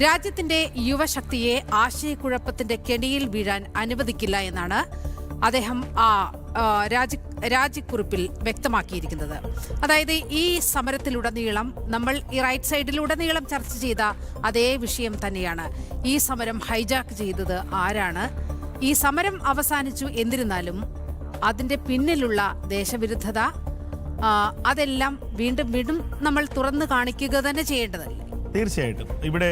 രാജ്യത്തിന്റെ യുവശക്തിയെ ആശയക്കുഴപ്പത്തിന്റെ കെണിയിൽ വീഴാൻ അനുവദിക്കില്ല എന്നാണ് അദ്ദേഹം രാജിക്കുറിപ്പിൽ വ്യക്തമാക്കിയിരിക്കുന്നത്. അതായത് ഈ സമരത്തിലുടനീളം നമ്മൾ ഈ റൈറ്റ് സൈഡിലുടനീളം ചർച്ച ചെയ്ത അതേ വിഷയം തന്നെയാണ്. ഈ സമരം ഹൈജാക്ക് ചെയ്തത് ആരാണ്? ഈ സമരം അവസാനിച്ചു. എന്നിരുന്നാലും അതിന്റെ പിന്നിലുള്ള ദേശവിരുദ്ധത അതെല്ലാം വീണ്ടും വീണ്ടും നമ്മൾ തുറന്നു കാണിക്കുക തന്നെ ചെയ്യേണ്ടതല്ലേ? തീർച്ചയായിട്ടും. ഇവിടെ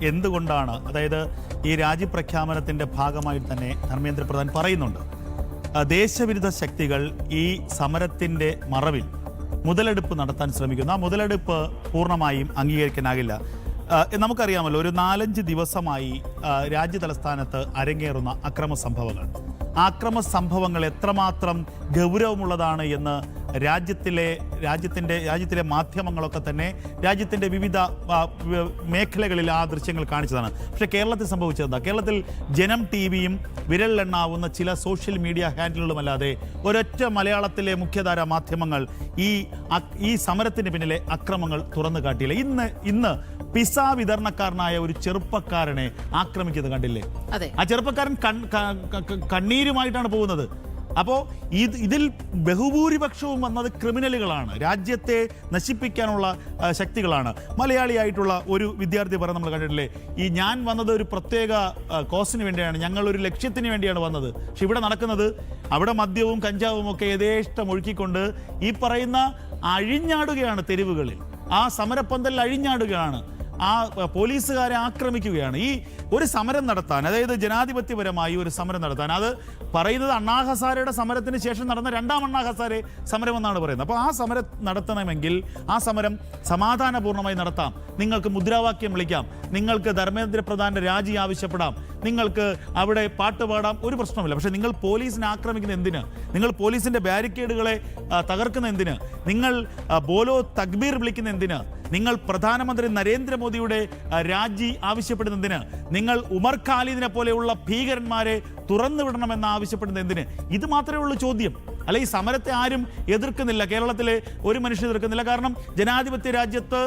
എന്തുകൊണ്ടാണ്, അതായത് ഈ രാജ്യപ്രഖ്യാപനത്തിൻ്റെ ഭാഗമായി തന്നെ ധർമ്മേന്ദ്ര പ്രധാൻ പറയുന്നുണ്ട്, ദേശവിരുദ്ധ ശക്തികൾ ഈ സമരത്തിൻ്റെ മറവിൽ മുതലെടുപ്പ് നടത്താൻ ശ്രമിക്കുന്നു. ആ മുതലെടുപ്പ് പൂർണ്ണമായും അംഗീകരിക്കാനാകില്ല. നമുക്കറിയാമല്ലോ, ഒരു 4-5 ദിവസമായി രാജ്യതലസ്ഥാനത്ത് അരങ്ങേറുന്ന അക്രമ സംഭവങ്ങൾ എത്രമാത്രം ഗൗരവമുള്ളതാണ് എന്ന് രാജ്യത്തിലെ മാധ്യമങ്ങളൊക്കെ തന്നെ രാജ്യത്തിൻ്റെ വിവിധ മേഖലകളിൽ ആ ദൃശ്യങ്ങൾ കാണിച്ചതാണ്. പക്ഷേ കേരളത്തിൽ സംഭവിച്ചതെന്താ? കേരളത്തിൽ ജനം ടിവിയും വിരലിലെണ്ണാവുന്ന ചില സോഷ്യൽ മീഡിയ ഹാൻഡിലുകളുമല്ലാതെ ഒരൊറ്റ മലയാളത്തിലെ മുഖ്യധാരാ മാധ്യമങ്ങൾ ഈ സമരത്തിന് പിന്നിലെ അക്രമങ്ങൾ തുറന്നു കാട്ടിയില്ല. ഇന്ന് പിസ വിതരണക്കാരനായ ഒരു ചെറുപ്പക്കാരനെ ആക്രമിക്കുന്നത് കണ്ടില്ലേ? ആ ചെറുപ്പക്കാരൻ കണ്ണീരുമായിട്ടാണ് പോകുന്നത്. അപ്പോൾ ഇതിൽ ബഹുഭൂരിപക്ഷവും വന്നത് ക്രിമിനലുകളാണ്, രാജ്യത്തെ നശിപ്പിക്കാനുള്ള ശക്തികളാണ്. മലയാളിയായിട്ടുള്ള ഒരു വിദ്യാർത്ഥി പറഞ്ഞ് നമ്മൾ കണ്ടിട്ടില്ലേ, ഞാൻ വന്നത് ഒരു പ്രത്യേക കോസിന് വേണ്ടിയാണ്, ഞങ്ങളൊരു ലക്ഷ്യത്തിന് വേണ്ടിയാണ് വന്നത്. പക്ഷെ ഇവിടെ നടക്കുന്നത്, അവിടെ മദ്യവും കഞ്ചാവും ഒക്കെ യഥേഷ്ടം ഒഴുക്കിക്കൊണ്ട് ഈ പറയുന്ന അഴിഞ്ഞാടുകയാണ് തെരുവുകളിൽ. ആ സമരപ്പന്തലിൽ അഴിഞ്ഞാടുകയാണ്, ആ പോലീസുകാരെ ആക്രമിക്കുകയാണ്. ഈ ഒരു സമരം നടത്താൻ, അതായത് ജനാധിപത്യപരമായി ഒരു സമരം നടത്താൻ, അത് പറയുന്നത് അണ്ണാ ഹസാരയുടെ സമരത്തിന് ശേഷം നടന്ന 2ാം അണ്ണാ ഹസാരെ സമരമെന്നാണ് പറയുന്നത്. അപ്പോൾ ആ സമരം നടത്തണമെങ്കിൽ ആ സമരം സമാധാനപൂർണ്ണമായി നടത്താം. നിങ്ങൾക്ക് മുദ്രാവാക്യം വിളിക്കാം, നിങ്ങൾക്ക് ധർമ്മേന്ദ്ര പ്രധാന്റെ രാജി ആവശ്യപ്പെടാം, നിങ്ങൾക്ക് അവിടെ പാട്ട് പാടാം, ഒരു പ്രശ്നമില്ല. പക്ഷേ നിങ്ങൾ പോലീസിനെ ആക്രമിക്കുന്ന എന്തിന്? നിങ്ങൾ പോലീസിൻ്റെ ബാരിക്കേഡുകളെ തകർക്കുന്ന എന്തിന്? നിങ്ങൾ ബോലോ തക്ബീർ വിളിക്കുന്ന എന്തിന്? നിങ്ങൾ പ്രധാനമന്ത്രി നരേന്ദ്രമോദിയുടെ രാജി ആവശ്യപ്പെടുന്നതിന്? നിങ്ങൾ ഉമർ ഖാലിദിനെ പോലെയുള്ള ഭീകരന്മാരെ തുറന്നുവിടണമെന്ന് ആവശ്യപ്പെടുന്നത് എന്തിന്? ഇത് മാത്രമേ ഉള്ളൂ ചോദ്യം. അല്ല, ഈ സമരത്തെ ആരും എതിർക്കുന്നില്ല, കേരളത്തിലെ ഒരു മനുഷ്യൻ എതിർക്കുന്നില്ല. കാരണം ജനാധിപത്യ രാജ്യത്ത്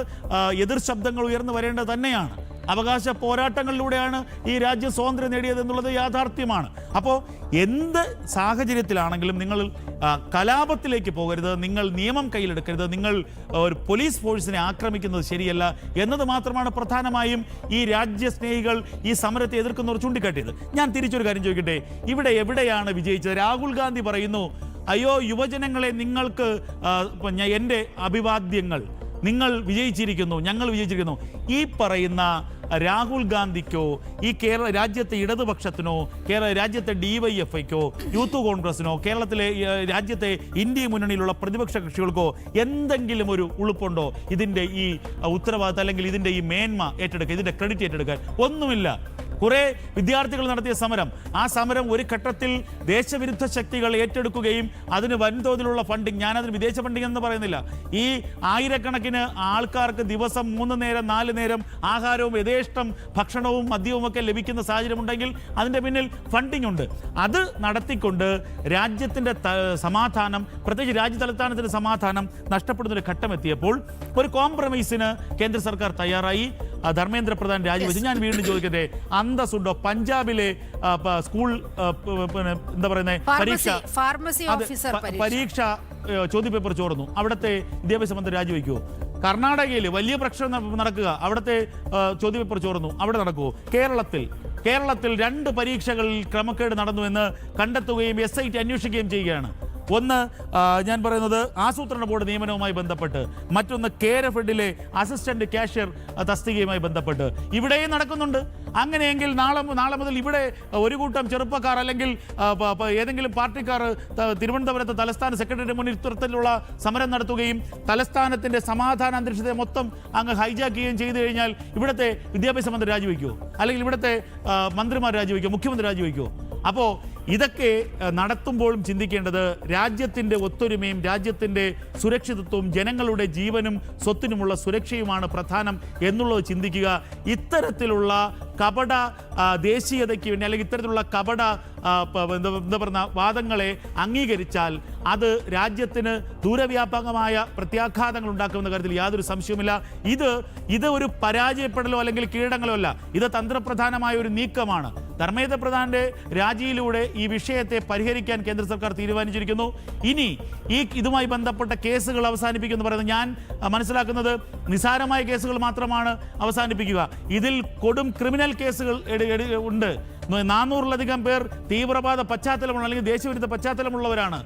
എതിർ ശബ്ദങ്ങൾ ഉയർന്നു വരേണ്ടത് തന്നെയാണ്. അവകാശ പോരാട്ടങ്ങളിലൂടെയാണ് ഈ രാജ്യം സ്വാതന്ത്ര്യം നേടിയത് എന്നുള്ളത് യാഥാർത്ഥ്യമാണ്. അപ്പോൾ എന്ത് സാഹചര്യത്തിലാണെങ്കിലും നിങ്ങൾ കലാപത്തിലേക്ക് പോകരുത്, നിങ്ങൾ നിയമം കയ്യിലെടുക്കരുത്, നിങ്ങൾ ഒരു പോലീസ് ഫോഴ്സിനെ ആക്രമിക്കുന്നത് ശരിയല്ല എന്നത് മാത്രമാണ് പ്രധാനമായും ഈ രാജ്യസ്നേഹികൾ ഈ സമരത്തെ എതിർക്കുന്നവർ ചൂണ്ടിക്കാട്ടിയത്. ഞാൻ തിരിച്ചൊരു കാര്യം ചോദിക്കട്ടെ, ഇവിടെ എവിടെയാണ് വിജയിച്ചത്? രാഹുൽ ഗാന്ധി പറയുന്നു, അയ്യോ യുവജനങ്ങളെ, നിങ്ങൾക്ക് എൻ്റെ അഭിവാദ്യങ്ങൾ, നിങ്ങൾ വിജയിച്ചിരിക്കുന്നു, ഞങ്ങൾ വിജയിച്ചിരിക്കുന്നു. ഈ പറയുന്ന രാഹുൽ ഗാന്ധിക്കോ, ഈ കേരള രാജ്യത്തെ ഇടതുപക്ഷത്തിനോ, രാജ്യത്തെ DYFIക്കോ, യൂത്ത് കോൺഗ്രസിനോ, കേരളത്തിലെ രാജ്യത്തെ ഇന്ത്യ മുന്നണിയിലുള്ള പ്രതിപക്ഷ കക്ഷികൾക്കോ എന്തെങ്കിലും ഒരു ഉളുപ്പുണ്ടോ ഇതിൻ്റെ ഈ ഉത്തരവാദിത്തം, അല്ലെങ്കിൽ ഇതിൻ്റെ ഈ മേന്മ ഏറ്റെടുക്കുക, ഇതിൻ്റെ ക്രെഡിറ്റ് ഏറ്റെടുക്കാൻ? ഒന്നുമില്ല. കുറേ വിദ്യാർത്ഥികൾ നടത്തിയ സമരം, ആ സമരം ഒരു ഘട്ടത്തിൽ ദേശവിരുദ്ധ ശക്തികൾ ഏറ്റെടുക്കുകയും അതിന് വൻതോതിലുള്ള ഫണ്ടിങ്, ഞാനതിന് വിദേശ ഫണ്ടിങ് എന്ന് പറയുന്നില്ല, ഈ ആയിരക്കണക്കിന് ആൾക്കാർക്ക് ദിവസം 3 നേരം 4 നേരം ആഹാരവും യഥേഷ്ടം ഭക്ഷണവും മദ്യവും ഒക്കെ ലഭിക്കുന്ന സാഹചര്യമുണ്ടെങ്കിൽ അതിൻ്റെ പിന്നിൽ ഫണ്ടിങ് ഉണ്ട്. അത് നടത്തിക്കൊണ്ട് രാജ്യത്തിൻ്റെ സമാധാനം, പ്രത്യേകിച്ച് രാജ്യതലസ്ഥാനത്തിൻ്റെ സമാധാനം നഷ്ടപ്പെടുന്നൊരു ഘട്ടമെത്തിയപ്പോൾ ഒരു കോംപ്രമൈസിന് കേന്ദ്ര സർക്കാർ തയ്യാറായി. ധർമ്മേന്ദ്ര പ്രധാൻ രാജിവെച്ചു. ഞാൻ വീണ്ടും ചോദിക്കട്ടെ, അന്തസ്സുണ്ടോ? പഞ്ചാബിലെ സ്കൂൾ എന്താ പറയുന്നത് പരീക്ഷ ചോദ്യപേപ്പർ ചോർന്നു, അവിടുത്തെ വിദ്യാഭ്യാസ മന്ത്രി രാജിവെക്കുമോ? കർണാടകയിൽ വലിയ പ്രശ്നം നടക്കുക, അവിടുത്തെ ചോദ്യപേപ്പർ ചോർന്നു, അവിടെ നടക്കുമോ? കേരളത്തിൽ 2 പരീക്ഷകളിൽ ക്രമക്കേട് നടന്നുവെന്ന് കണ്ടെത്തുകയും SIT അന്വേഷിക്കുകയും ചെയ്യുകയാണ്. ഒന്ന്, ഞാൻ പറയുന്നത് ആസൂത്രണ ബോർഡ് നിയമനവുമായി ബന്ധപ്പെട്ട്, മറ്റൊന്ന് KRFഡിലെ അസിസ്റ്റന്റ് കാഷ്യർ തസ്തികയുമായി ബന്ധപ്പെട്ട്. ഇവിടെയും നടക്കുന്നുണ്ട്. അങ്ങനെയെങ്കിൽ നാളെ മുതൽ ഇവിടെ ഒരു കൂട്ടം ചെറുപ്പക്കാർ, അല്ലെങ്കിൽ ഏതെങ്കിലും പാർട്ടിക്കാർ തിരുവനന്തപുരത്ത് തലസ്ഥാന സെക്രട്ടറിയുടെ മുന്നിൽ ഇത്തരത്തിലുള്ള സമരം നടത്തുകയും തലസ്ഥാനത്തിൻ്റെ സമാധാന അന്തരീക്ഷത്തെ മൊത്തം അങ്ങ് ഹൈജാക്ക് ചെയ്യുകയും ചെയ്തു കഴിഞ്ഞാൽ ഇവിടുത്തെ വിദ്യാഭ്യാസ മന്ത്രി രാജിവെക്കുമോ? അല്ലെങ്കിൽ ഇവിടുത്തെ മന്ത്രിമാർ രാജിവെക്കുമോ? മുഖ്യമന്ത്രി രാജിവെക്കുമോ? അപ്പോൾ ഇതൊക്കെ നടത്തുമ്പോഴും ചിന്തിക്കേണ്ടത് രാജ്യത്തിൻ്റെ ഒത്തൊരുമയും രാജ്യത്തിൻ്റെ സുരക്ഷിതത്വവും ജനങ്ങളുടെ ജീവനും സ്വത്തിനുമുള്ള സുരക്ഷയുമാണ് പ്രധാനം എന്നുള്ളത് ചിന്തിക്കുക. ഇത്തരത്തിലുള്ള കപട ദേശീയതയ്ക്ക് വേണ്ടി അല്ലെങ്കിൽ ഇത്തരത്തിലുള്ള കപട എന്താ പറയുക വാദങ്ങളെ അംഗീകരിച്ചാൽ അത് രാജ്യത്തിന് ദൂരവ്യാപകമായ പ്രത്യാഘാതങ്ങൾ ഉണ്ടാക്കുമെന്ന കാര്യത്തിൽ യാതൊരു സംശയവുമില്ല. ഇത് ഒരു പരാജയപ്പെടലോ അല്ലെങ്കിൽ കീഴടങ്ങളോ അല്ല, ഇത് തന്ത്രപ്രധാനമായ ഒരു നീക്കമാണ്. ധർമ്മേന്ദ്ര പ്രധാന്റെ രാജിയിലൂടെ ഈ വിഷയത്തെ പരിഹരിക്കാൻ കേന്ദ്ര സർക്കാർ തീരുമാനിച്ചിരിക്കുന്നു. ഇനി ഇതുമായി ബന്ധപ്പെട്ട കേസുകൾ അവസാനിപ്പിക്കുമെന്ന് പറയുന്നത് ഞാൻ മനസ്സിലാക്കുന്നത് നിസാരമായ കേസുകൾ മാത്രമാണ് അവസാനിപ്പിക്കുക. ഇതിൽ കൊടും ക്രിമിനൽ കേസുകൾ ഉണ്ട്. 400-ലധികം പേർ തീവ്രവാദ പശ്ചാത്തലമുള്ള അല്ലെങ്കിൽ ദേശവിരുദ്ധ പശ്ചാത്തലമുള്ളവരാണ്.